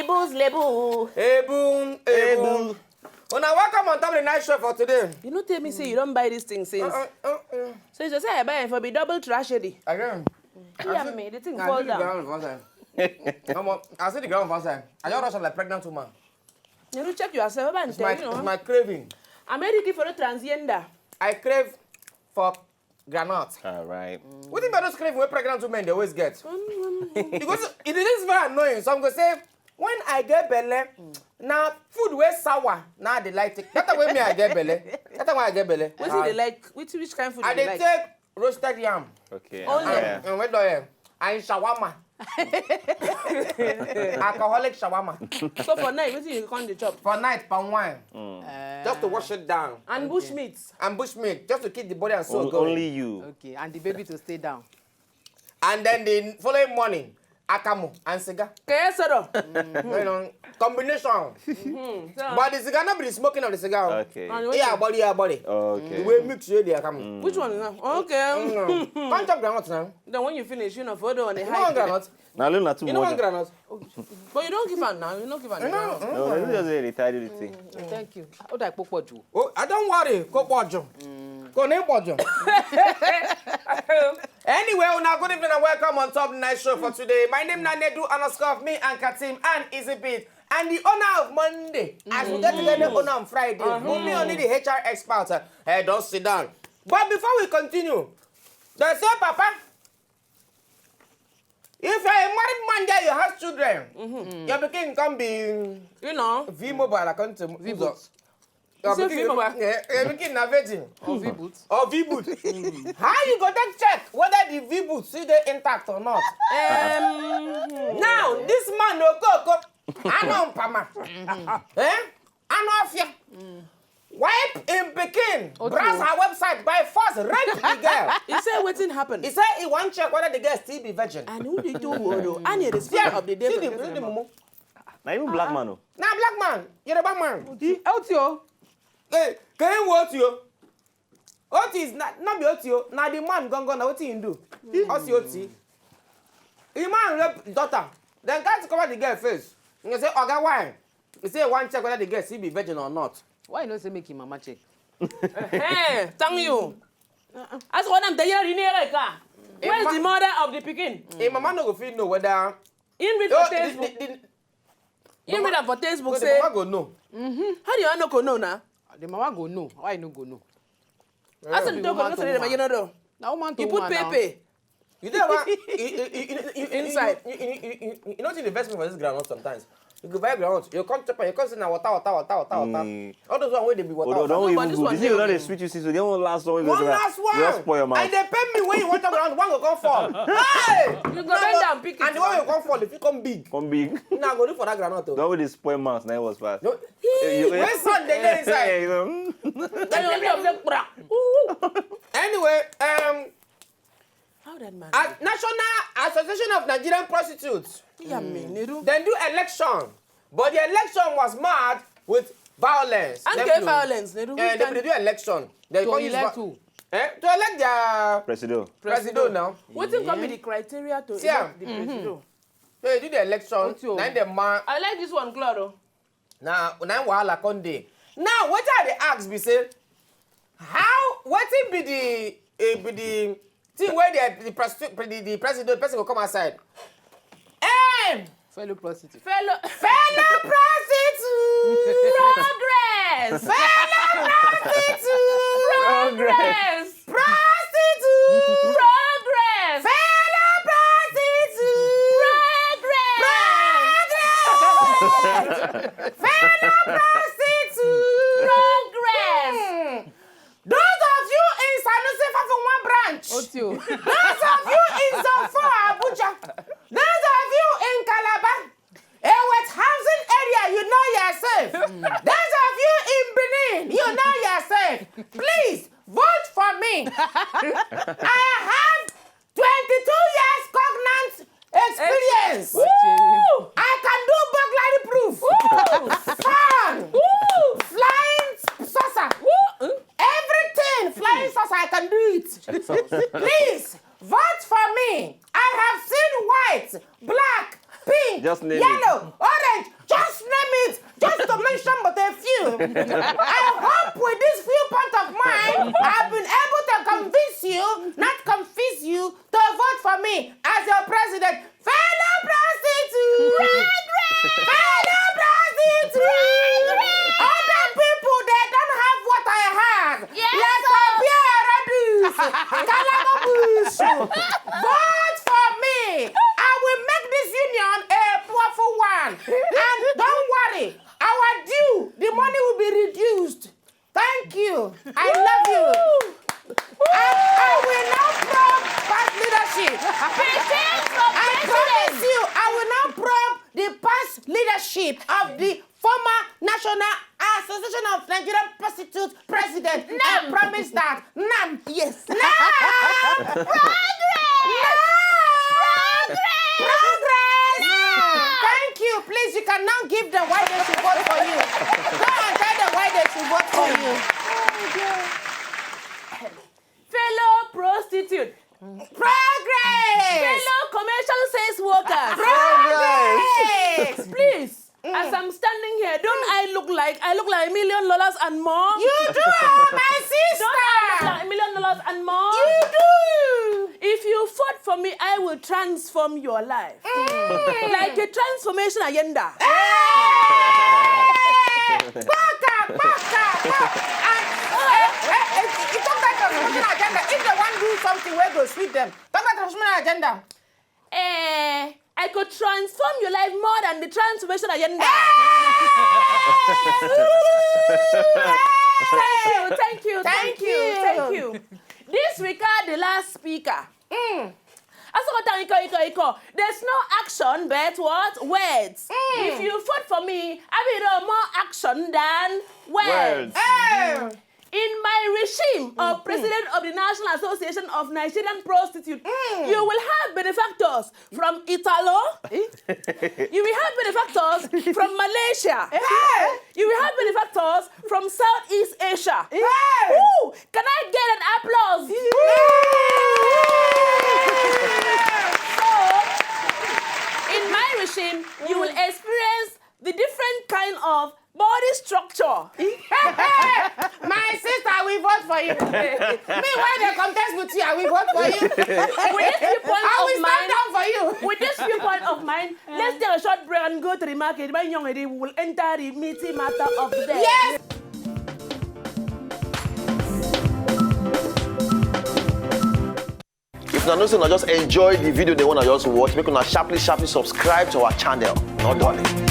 Libus, lebu. Ebun. When I welcome on top of the night show for today. You know, tell me, say you don't buy this thing since. So you just say I buy it for be double tragedy. Again. Yeah, me, the thing fall down. I see the ground first time. I just rush like pregnant woman. You know, check yourself and tell, you know. It's my craving. I'm ready for a transgender. I crave for granite. All right. What do you those craving where pregnant women they always get? Because it is very annoying. So I'm going to say, when I get belly, now food where sour, now they like it. That's the way me I get belly. That's why I get belly. What do they like? Which kind of food do they like? I take roasted yam. Okay. Only. And what do I and shawarma. Alcoholic shawarma. So for night, what do you call the chop? For night, palm wine. Just to wash it down. And bush meat. And bush meat, just to keep the body and soul going. Only you. Okay, and the baby to stay down. And then the following morning, akamu and cigar. Okay, sir. You know, combination. But the cigar not be the smoking of the cigar. Okay. Yeah, body. Okay. The way mix with the akamu. Which one is that? Okay. Can't chop granite now. Then when you finish, you know, photo on the You know one high. granite? Now look not too You know one much. granite? But you don't give her now. You don't give her now. No, this is just a retired thing. Thank you. How do I put what you? Oh, I don't worry. Go Bojo. Go name Bojo. Anyway, now good evening and welcome on Top Night Show for today. My name is Nanedu _ me and Katim and Easy Beat. And the owner of Monday, as we get together owner on Friday, but me only the HR expert. Don't sit down. But before we continue, they say, Papa, if you're a married man there, you have children, your baking can be, You know. V-Mobile account to V-Boots. Your Say baking, V-Mobile. your baking na virgin. Or V-Boots. Or V-Boot. How you go take check whether the V-Boot see they intact or not? Now, this man no go. I know Pama. I know if you. Wipe in Peking. Browse her website by force. Rape the girl. He said what happened. He said he want check whether the girl still be virgin. And who did do what? And it is fear of the day. See the mumu. Now even black man. Now black man, you're a black man. LTO. Hey, can you what you? What is not be what you? Now the man gone now what you do? What's your tea? The man rape daughter. Then can't cover the girl face. You say, Oga, why? You say one check whether the girl still be virgin or not. Why not say make him mama check? Hey, thank you. As what I'm telling you, where's the mother of the Pekin? Hey, mama no go feel know whether. In read for Facebook. In read for Facebook say. Mama go know. How do you know no now? The mama go no. Why no go no? As in don't go say you know. Now woman to You put woman now. pepe. You know Inside. You know the investment for this groundnut sometimes. You go buy groundnut, you come chop and you come say na water. All those one wey dey be water. Don't but even this go. one This is not here, a sweet you see. So get one last one. One last one. You just spoil your mouth. And they pay me when you want to ground, one go come fall. Hey! You go bend down, pick it. And the one will come fall, if you come big. Come big. Now go look for that groundnut. Don't with the spoil mouth. Now it was fast. No. When sun they get inside. You know. Then you end up like, Anyway, how that man? National Association of Nigerian Prostitutes, Yeah, man. They do. then do election, but the election was marred with violence. And violence. They do. And they do election. They To can't use elect who? to elect their Presido. now. What is going to be the criteria to Yeah. elect the president? So they do the election. you? Then the man. I like this one, Claudio. Now wahala come dey. Now what are the asks be say? How wetin be the thing where the president person go come outside? Fellow prostitute. Fellow prostitute! progress! Fellow prostitute! Progress! Prostitute! Progress! Fellow prostitute! Progress! Fellow prostitute! Progress! Those of you in Sanusi from one branch. Otio. Those of you in Zonfo, Abuja. Those of you in Calabar. With housing area, you know you're safe. Those of you in Benin, you know you're safe. Please vote for me. I have 22 years cognate experience. Woo! I can do burglary proof. Fun. Flying saucer. Everything flying saucer, I can do it. Please vote for me. I have seen white, black, pink, Just name yellow, orange, to mention but a few. I hope with this few points of mine, I've been able to convince you, not confuse you, to vote for me as your president. Fellow prostitutes! Fellow prostitutes! Other people, they don't have what I have. Vote for me. I will make this union a powerful one. And don't worry, our due, the money will be reduced. Thank you. I love you. And I will now probe past leadership. I promise you, I will now probe the past leadership of the former National Association of Nigerian Prostitutes President. I promise that. Nam. Yes. Nam. Progress. Thank you. Please, you can now give them why they should vote for you. Go and tell them why they should vote for you. Fellow prostitute. Progress. Fellow commercial sales workers. Progress. Please. As I'm standing here, don't I look like $1 million and more? You do, my sister. Don't I look like $1 million and more? You do. If you vote for me, I will transform your life. Like a transformation agenda. It's not that transformation agenda. If they want to do something, we'll go sweet them. That's not transformation agenda. I could transform your life more than the transformation agenda. Thank you. This regard the last speaker. There's no action but what? Words. If you vote for me, I will do more action than words. In my regime of President of the National Association of Nigerian Prostitutes, you will have benefactors from Italo. You will have benefactors from Malaysia. You will have benefactors from Southeast Asia. Ooh, can I get an applause? So, in my regime, you will experience the different kind of body structure. My sister, I will vote for you. Me, when they contest with you, I will vote for you. With this viewpoint I will of stand mine, down for you. with this viewpoint of mine, let's take a short break and go to the market. My young lady will enter the meaty matter of the day. Yes. If you know, just enjoy the video they want to just watch, make una sharply subscribe to our channel. Not darling.